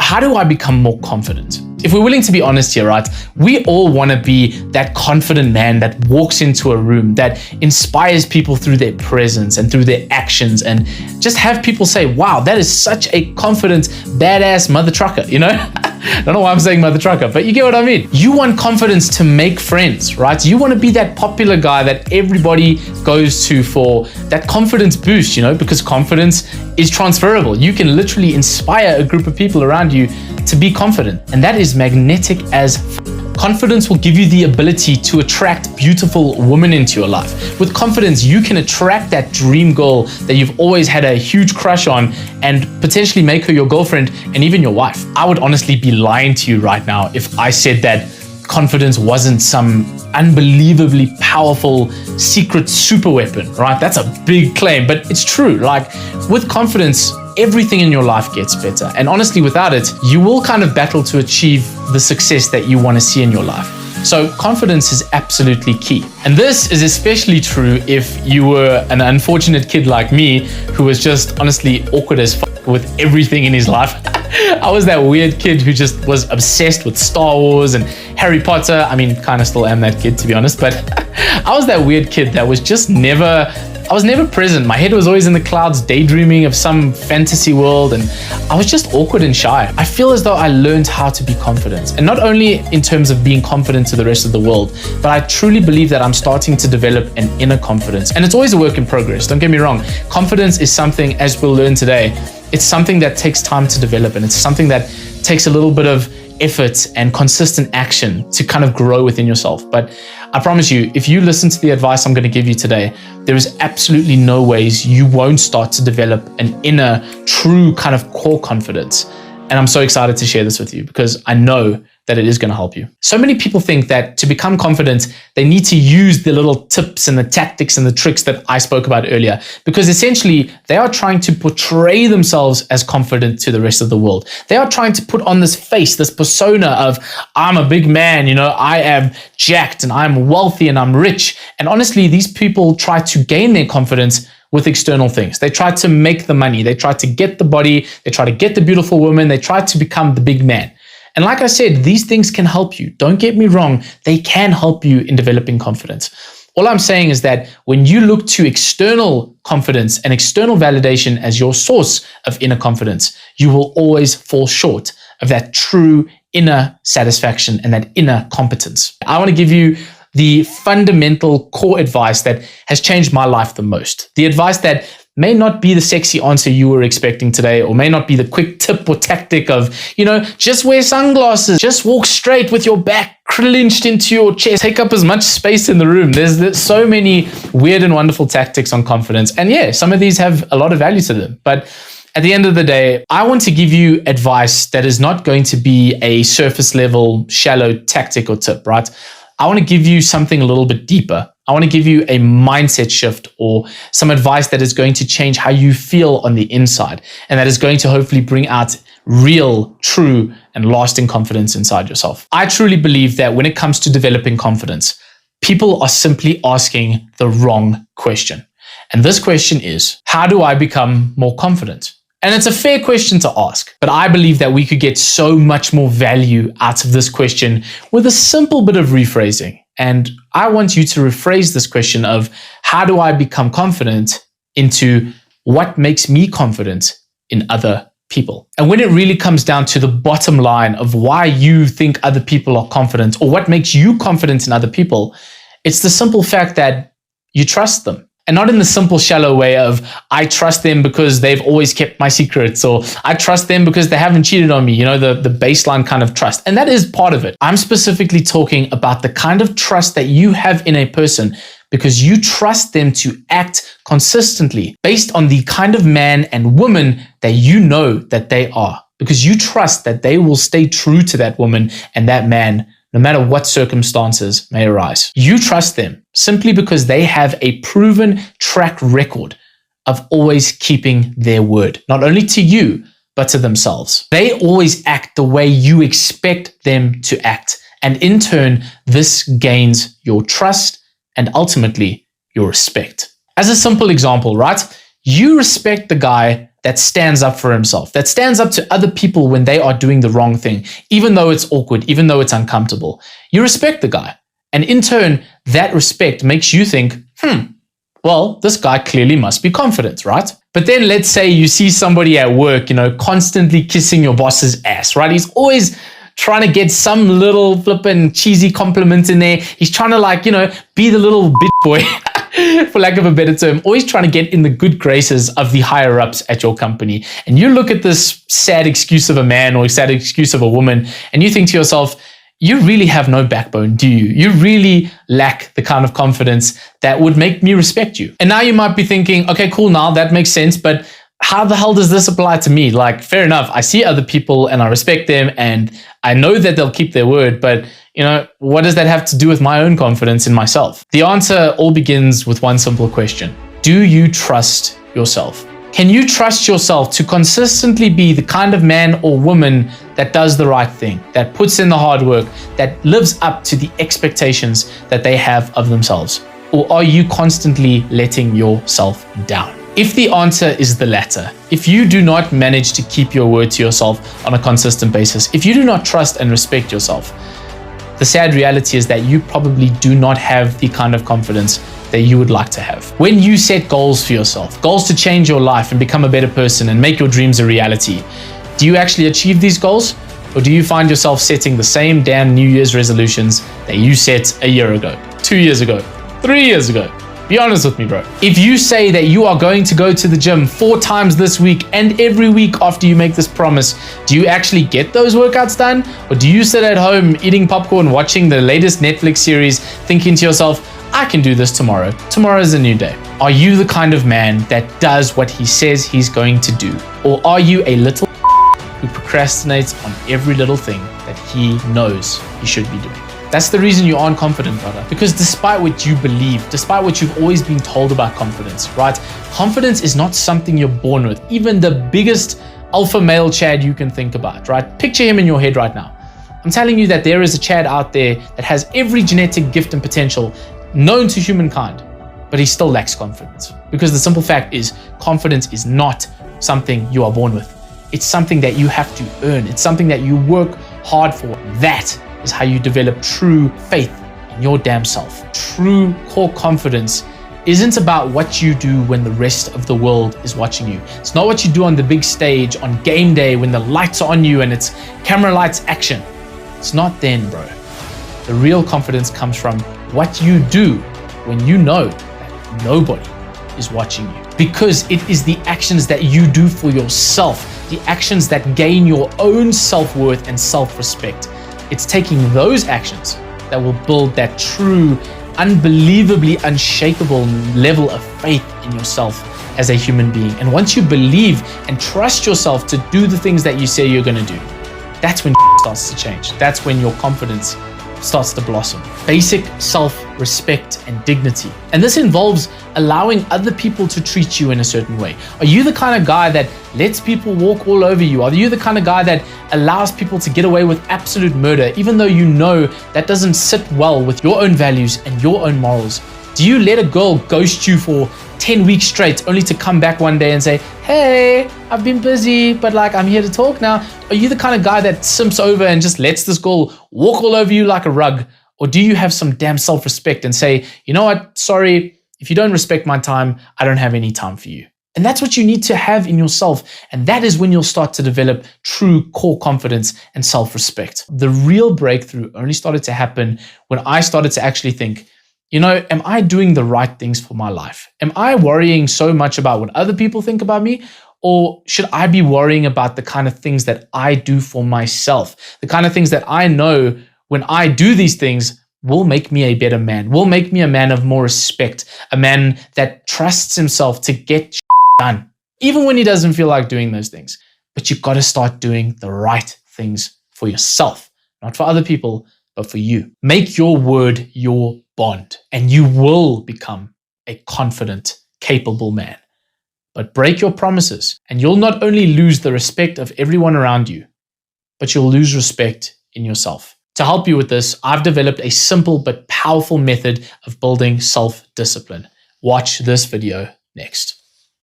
how do I become more confident? If we're willing to be honest here, right, we all want to be that confident man that walks into a room, that inspires people through their presence and through their actions, and just have people say, wow, that is such a confident, badass mother trucker, you know? I don't know why I'm saying mother trucker, but you get what I mean. You want confidence to make friends, right? You want to be that popular guy that everybody goes to for that confidence boost, you know, because confidence is transferable. You can literally inspire a group of people around you to be confident, and that is magnetic as Confidence will give you the ability to attract beautiful women into your life. With confidence, you can attract that dream girl that you've always had a huge crush on and potentially make her your girlfriend and even your wife. I would honestly be lying to you right now if I said that confidence wasn't some unbelievably powerful secret super weapon, right? That's a big claim, but it's true. Like, with confidence, everything in your life gets better. And honestly, without it, you will kind of battle to achieve the success that you want to see in your life. So confidence is absolutely key. And this is especially true if you were an unfortunate kid like me, who was just honestly awkward as fuck with everything in his life. I was that weird kid who just was obsessed with Star Wars and Harry Potter. I mean, kind of still am that kid, to be honest, but I was that weird kid that was just I was never present. My head was always in the clouds, daydreaming of some fantasy world, and I was just awkward and shy. I feel as though I learned how to be confident, and not only in terms of being confident to the rest of the world, but I truly believe that I'm starting to develop an inner confidence. And it's always a work in progress, don't get me wrong. Confidence is something, as we'll learn today, it's something that takes time to develop, and it's something that takes a little bit of effort and consistent action to kind of grow within yourself. But I promise you, if you listen to the advice I'm going to give you today, there is absolutely no ways you won't start to develop an inner, true kind of core confidence. And I'm so excited to share this with you because I know that it is going to help you. So many people think that to become confident, they need to use the little tips and the tactics and the tricks that I spoke about earlier, because essentially they are trying to portray themselves as confident to the rest of the world. They are trying to put on this face, this persona of, I'm a big man, I am jacked and I'm wealthy and I'm rich. And honestly, these people try to gain their confidence with external things. They try to make the money, they try to get the body, they try to get the beautiful woman, they try to become the big man. And like I said, these things can help you. Don't get me wrong, they can help you in developing confidence. All I'm saying is that when you look to external confidence and external validation as your source of inner confidence, you will always fall short of that true inner satisfaction and that inner competence. I want to give you the fundamental core advice that has changed my life the most. The advice that may not be the sexy answer you were expecting today, or may not be the quick tip or tactic of, just wear sunglasses, just walk straight with your back clinched into your chest, take up as much space in the room. There's so many weird and wonderful tactics on confidence. And yeah, some of these have a lot of value to them. But at the end of the day, I want to give you advice that is not going to be a surface level, shallow tactic or tip, right? I want to give you something a little bit deeper. I want to give you a mindset shift or some advice that is going to change how you feel on the inside, and that is going to hopefully bring out real, true, and lasting confidence inside yourself. I truly believe that when it comes to developing confidence, people are simply asking the wrong question. And this question is, how do I become more confident? And it's a fair question to ask, but I believe that we could get so much more value out of this question with a simple bit of rephrasing. And I want you to rephrase this question of, how do I become confident, into what makes me confident in other people? And when it really comes down to the bottom line of why you think other people are confident, or what makes you confident in other people, it's the simple fact that you trust them. And not in the simple, shallow way of, I trust them because they've always kept my secrets, or I trust them because they haven't cheated on me, the baseline kind of trust. And that is part of it. I'm specifically talking about the kind of trust that you have in a person because you trust them to act consistently based on the kind of man and woman that you know that they are, because you trust that they will stay true to that woman and that man no matter what circumstances may arise. You trust them simply because they have a proven track record of always keeping their word, not only to you, but to themselves. They always act the way you expect them to act. And in turn, this gains your trust and ultimately your respect. As a simple example, right? You respect the guy that stands up for himself, that stands up to other people when they are doing the wrong thing, even though it's awkward, even though it's uncomfortable. You respect the guy. And in turn, that respect makes you think, well, this guy clearly must be confident, right? But then let's say you see somebody at work, constantly kissing your boss's ass, right? He's always trying to get some little flippin' cheesy compliment in there. He's trying to be the little bitch boy, for lack of a better term, always trying to get in the good graces of the higher ups at your company. And you look at this sad excuse of a man or sad excuse of a woman, and you think to yourself, you really have no backbone, do you? You really lack the kind of confidence that would make me respect you. And now you might be thinking, okay, cool, now that makes sense, but how the hell does this apply to me? Fair enough, I see other people and I respect them and I know that they'll keep their word, but what does that have to do with my own confidence in myself? The answer all begins with one simple question. Do you trust yourself? Can you trust yourself to consistently be the kind of man or woman that does the right thing, that puts in the hard work, that lives up to the expectations that they have of themselves? Or are you constantly letting yourself down? If the answer is the latter, if you do not manage to keep your word to yourself on a consistent basis, if you do not trust and respect yourself, the sad reality is that you probably do not have the kind of confidence that you would like to have. When you set goals for yourself, goals to change your life and become a better person and make your dreams a reality, do you actually achieve these goals? Or do you find yourself setting the same damn New Year's resolutions that you set a year ago, 2 years ago, 3 years ago? Be honest with me, bro. If you say that you are going to go to the gym 4 times this week and every week after you make this promise, do you actually get those workouts done? Or do you sit at home eating popcorn, watching the latest Netflix series, thinking to yourself, I can do this tomorrow. Tomorrow is a new day. Are you the kind of man that does what he says he's going to do? Or are you a little who procrastinates on every little thing that he knows he should be doing? That's the reason you aren't confident, brother. Because despite what you believe, despite what you've always been told about confidence, right? Confidence is not something you're born with. Even the biggest alpha male Chad you can think about, right? Picture him in your head right now. I'm telling you that there is a Chad out there that has every genetic gift and potential known to humankind, but he still lacks confidence. Because the simple fact is, confidence is not something you are born with. It's something that you have to earn. It's something that you work hard for. That is how you develop true faith in your damn self. True core confidence isn't about what you do when the rest of the world is watching you. It's not what you do on the big stage on game day when the lights are on you and it's camera lights action. It's not then, bro. The real confidence comes from what you do when you know that nobody is watching you. Because it is the actions that you do for yourself, the actions that gain your own self-worth and self-respect. It's taking those actions that will build that true, unbelievably unshakable level of faith in yourself as a human being. And once you believe and trust yourself to do the things that you say you're going to do, that's when starts to change. That's when your confidence starts to blossom. Basic self-respect and dignity. And this involves allowing other people to treat you in a certain way. Are you the kind of guy that lets people walk all over you? Are you the kind of guy that allows people to get away with absolute murder, even though you know that doesn't sit well with your own values and your own morals? Do you let a girl ghost you for 10 weeks straight only to come back one day and say, hey, I've been busy, but I'm here to talk now? Are you the kind of guy that simps over and just lets this girl walk all over you like a rug? Or do you have some damn self-respect and say, you know what, sorry, if you don't respect my time, I don't have any time for you. And that's what you need to have in yourself. And that is when you'll start to develop true core confidence and self-respect. The real breakthrough only started to happen when I started to actually think, am I doing the right things for my life? Am I worrying so much about what other people think about me? Or should I be worrying about the kind of things that I do for myself? The kind of things that I know when I do these things will make me a better man, will make me a man of more respect, a man that trusts himself to get done, even when he doesn't feel like doing those things. But you've got to start doing the right things for yourself, not for other people, but for you. Make your word your bond, and you will become a confident, capable man. But break your promises, and you'll not only lose the respect of everyone around you, but you'll lose respect in yourself. To help you with this, I've developed a simple but powerful method of building self-discipline. Watch this video next.